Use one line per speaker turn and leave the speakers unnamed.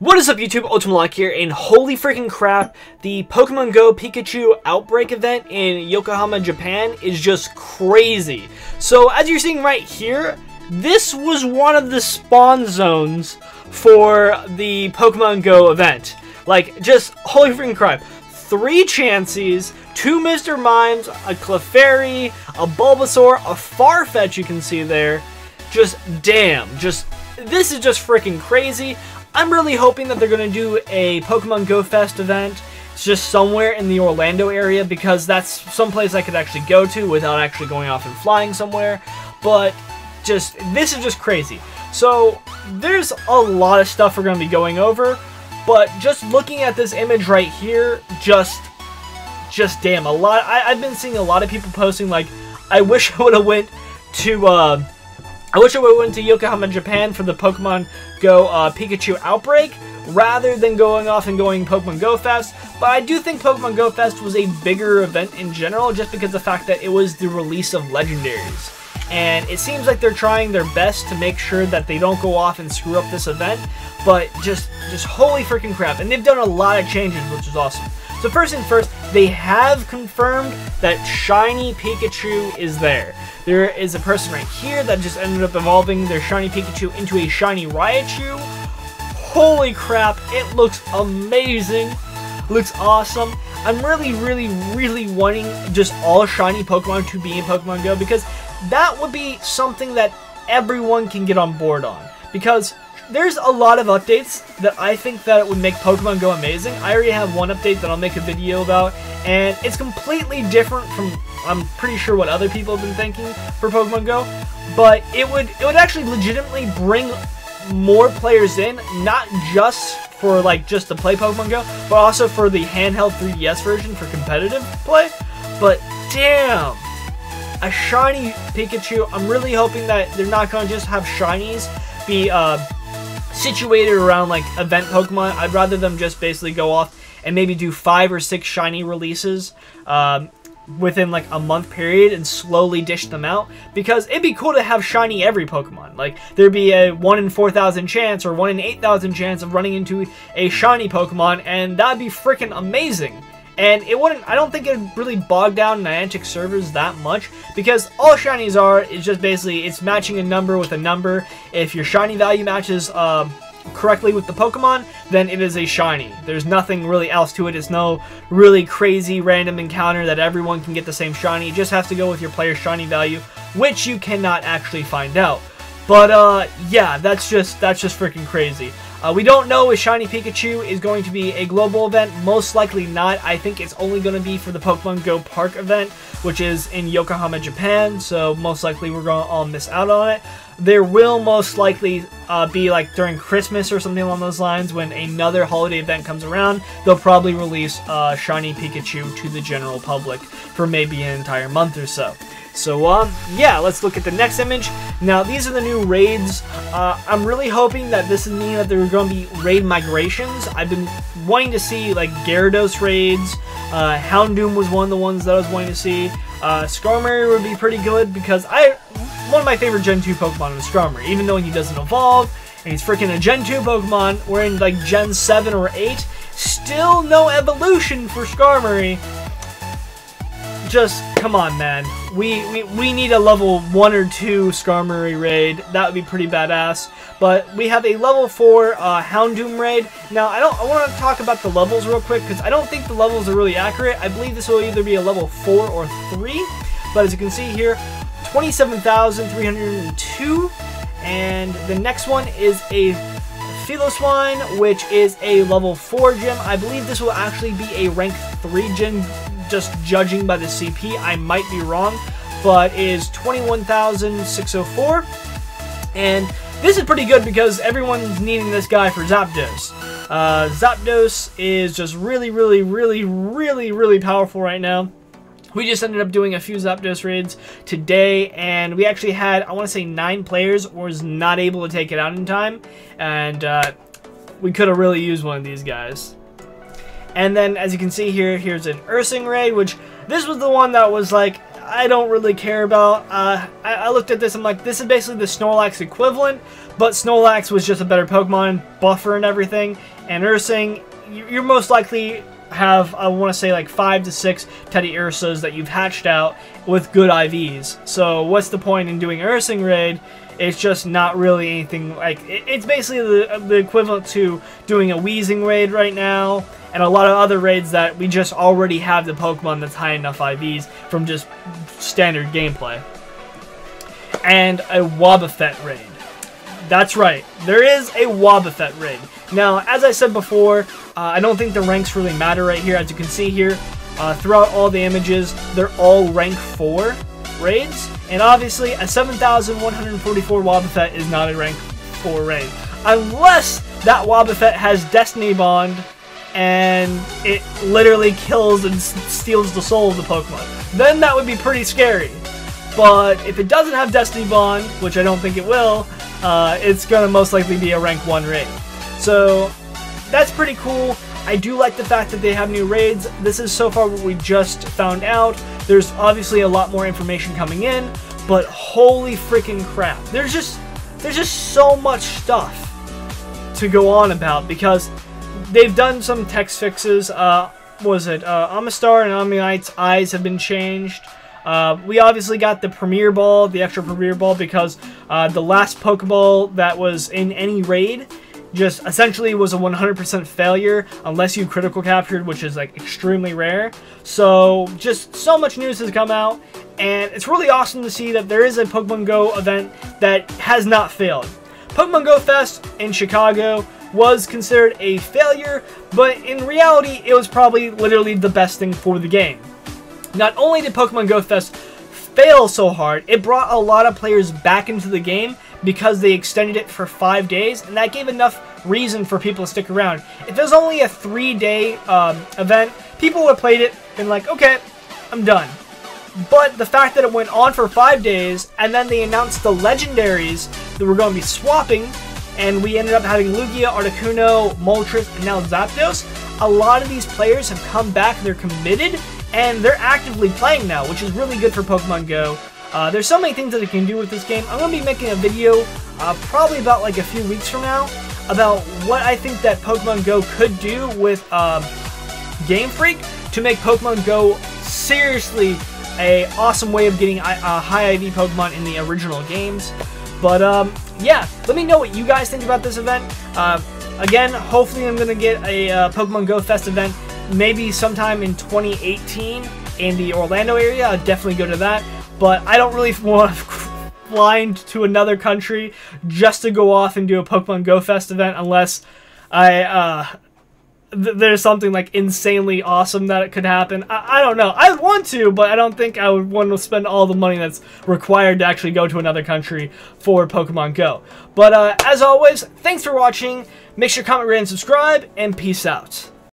What is up, YouTube? Ultimate here, and holy freaking crap, the Pokemon Go Pikachu Outbreak event in Yokohama, Japan is just crazy. So, as you're seeing right here, this was one of the spawn zones for the Pokemon Go event. Like, just holy freaking crap. 3 Chanseys, 2 Mr. Mimes, a Clefairy, a Bulbasaur, a Farfetch you can see there. Just, damn, this is just freaking crazy. I'm really hoping that they're going to do a Pokemon Go Fest event. It's just somewhere in the Orlando area because that's someplace I could actually go to without actually going off and flying somewhere. But this is just crazy. So there's a lot of stuff we're going to be going over. But just looking at this image right here, just damn, I've been seeing a lot of people posting like, I wish I would have went to Yokohama, Japan for the Pokemon Go Pikachu Outbreak rather than going off and going Pokemon Go Fest. But I do think Pokemon Go Fest was a bigger event in general just because of the fact that it was the release of legendaries. And it seems like they're trying their best to make sure that they don't go off and screw up this event. But just holy freaking crap. And they've done a lot of changes, which is awesome. So first things first, they have confirmed that Shiny Pikachu is there. There is a person right here that just ended up evolving their Shiny Pikachu into a Shiny Raichu. Holy crap, it looks amazing. Looks awesome. I'm really wanting just all Shiny Pokemon to be in Pokemon Go because that would be something that everyone can get on board on. Because there's a lot of updates that I think that it would make Pokemon Go amazing. I already have one update that I'll make a video about, and it's completely different from, I'm pretty sure, what other people have been thinking for Pokemon Go. But it would actually legitimately bring more players in, not just for just to play Pokemon Go, but also for the handheld 3DS version for competitive play. But damn, a Shiny Pikachu. I'm really hoping that they're not going to just have Shinies be situated around event Pokemon. I'd rather them just basically go off and maybe do 5 or 6 Shiny releases within a month period and slowly dish them out, because it'd be cool to have Shiny every Pokemon. There'd be a 1 in 4,000 chance or 1 in 8,000 chance of running into a Shiny Pokemon, and that'd be freaking amazing. And it wouldn't, I don't think it would really bog down Niantic servers that much, because all Shinies are is just basically, it's matching a number with a number. If your Shiny value matches correctly with the Pokemon, then it is a Shiny. There's nothing really else to it. It's no really crazy random encounter that everyone can get the same Shiny. You just have to go with your player's Shiny value, which you cannot actually find out. But yeah, that's just freaking crazy. We don't know if Shiny Pikachu is going to be a global event. Most likely not. I think it's only going to be for the Pokemon Go Park event, which is in Yokohama, Japan. So most likely we're going to all miss out on it. There will most likely be during Christmas or something along those lines, when another holiday event comes around, they'll probably release Shiny Pikachu to the general public for maybe an entire month or so. So, yeah, let's look at the next image. Now, these are the new raids. I'm really hoping that this is meaning that there are going to be raid migrations. I've been wanting to see, Gyarados raids. Houndoom was one of the ones that I was wanting to see. Skarmory would be pretty good because one of my favorite Gen 2 Pokemon is Skarmory. Even though he doesn't evolve, and he's freaking a Gen 2 Pokemon, we're in, Gen 7 or 8. Still no evolution for Skarmory. Just, come on, man. We need a level 1 or 2 Skarmory raid. That would be pretty badass. But we have a level 4 Houndoom raid. Now, I want to talk about the levels real quick, because I don't think the levels are really accurate. I believe this will either be a level 4 or 3. But as you can see here, 27,302. And the next one is a Philoswine, which is a level 4 gym. I believe this will actually be a rank 3 gym, just judging by the CP. I might be wrong, but is 21,604. And this is pretty good because everyone's needing this guy for Zapdos. Zapdos is just really powerful right now. We just ended up doing a few Zapdos raids today, and we actually had, I want to say, 9 players was not able to take it out in time, and we could have really used one of these guys. And then, as you can see here, here's an Ursing raid, which this was the one that was I don't really care about. I looked at this, I'm like, this is basically the Snorlax equivalent, but Snorlax was just a better Pokemon, buffer and everything. And Ursing, you're most likely have, I want to say, like 5 to 6 Teddy Ursas that you've hatched out with good IVs. So what's the point in doing Ursing raid? It's just not really anything like... It's basically the equivalent to doing a Weezing raid right now, and a lot of other raids that we just already have the Pokemon that's high enough IVs from just standard gameplay. And a Wobbuffet raid. That's right, there is a Wobbuffet raid. Now, as I said before, I don't think the ranks really matter right here. As you can see here, throughout all the images, they're all rank 4 raids. And obviously, a 7,144 Wobbuffet is not a rank 4 raid. Unless that Wobbuffet has Destiny Bond, and it literally kills and steals the soul of the Pokemon. Then that would be pretty scary. But if it doesn't have Destiny Bond, which I don't think it will, it's going to most likely be a rank 1 raid. So, that's pretty cool. I do like the fact that they have new raids. This is so far what we just found out. There's obviously a lot more information coming in, but holy freaking crap. There's just so much stuff to go on about, because they've done some text fixes. Amistar and Omnite's eyes have been changed. We obviously got the Premier Ball, the extra Premier Ball, because the last Pokeball that was in any raid just essentially was a 100% failure unless you critical captured, which is like extremely rare. So just so much news has come out, and it's really awesome to see that there is a Pokemon Go event that has not failed. Pokemon Go Fest in Chicago was considered a failure, but in reality it was probably literally the best thing for the game. Not only did Pokemon Go Fest fail so hard, it brought a lot of players back into the game because they extended it for 5 days, and that gave enough reason for people to stick around. If it was only a 3-day event, people would have played it and like, okay, I'm done. But the fact that it went on for 5 days, and then they announced the legendaries that were going to be swapping, and we ended up having Lugia, Articuno, Moltres, and now Zapdos, a lot of these players have come back, they're committed, and they're actively playing now, which is really good for Pokemon Go. There's so many things that it can do with this game. I'm going to be making a video probably about like a few weeks from now about what I think that Pokemon Go could do with Game Freak to make Pokemon Go seriously a awesome way of getting high IV Pokemon in the original games. But yeah, let me know what you guys think about this event. Again, hopefully I'm going to get a Pokemon Go Fest event maybe sometime in 2018 in the Orlando area. I'll definitely go to that. But I don't really want to fly to another country just to go off and do a Pokemon Go Fest event unless there's something like insanely awesome that it could happen. I don't know. I want to, but I don't think I would want to spend all the money that's required to actually go to another country for Pokemon Go. But as always, thanks for watching. Make sure to comment, rate, and subscribe, and peace out.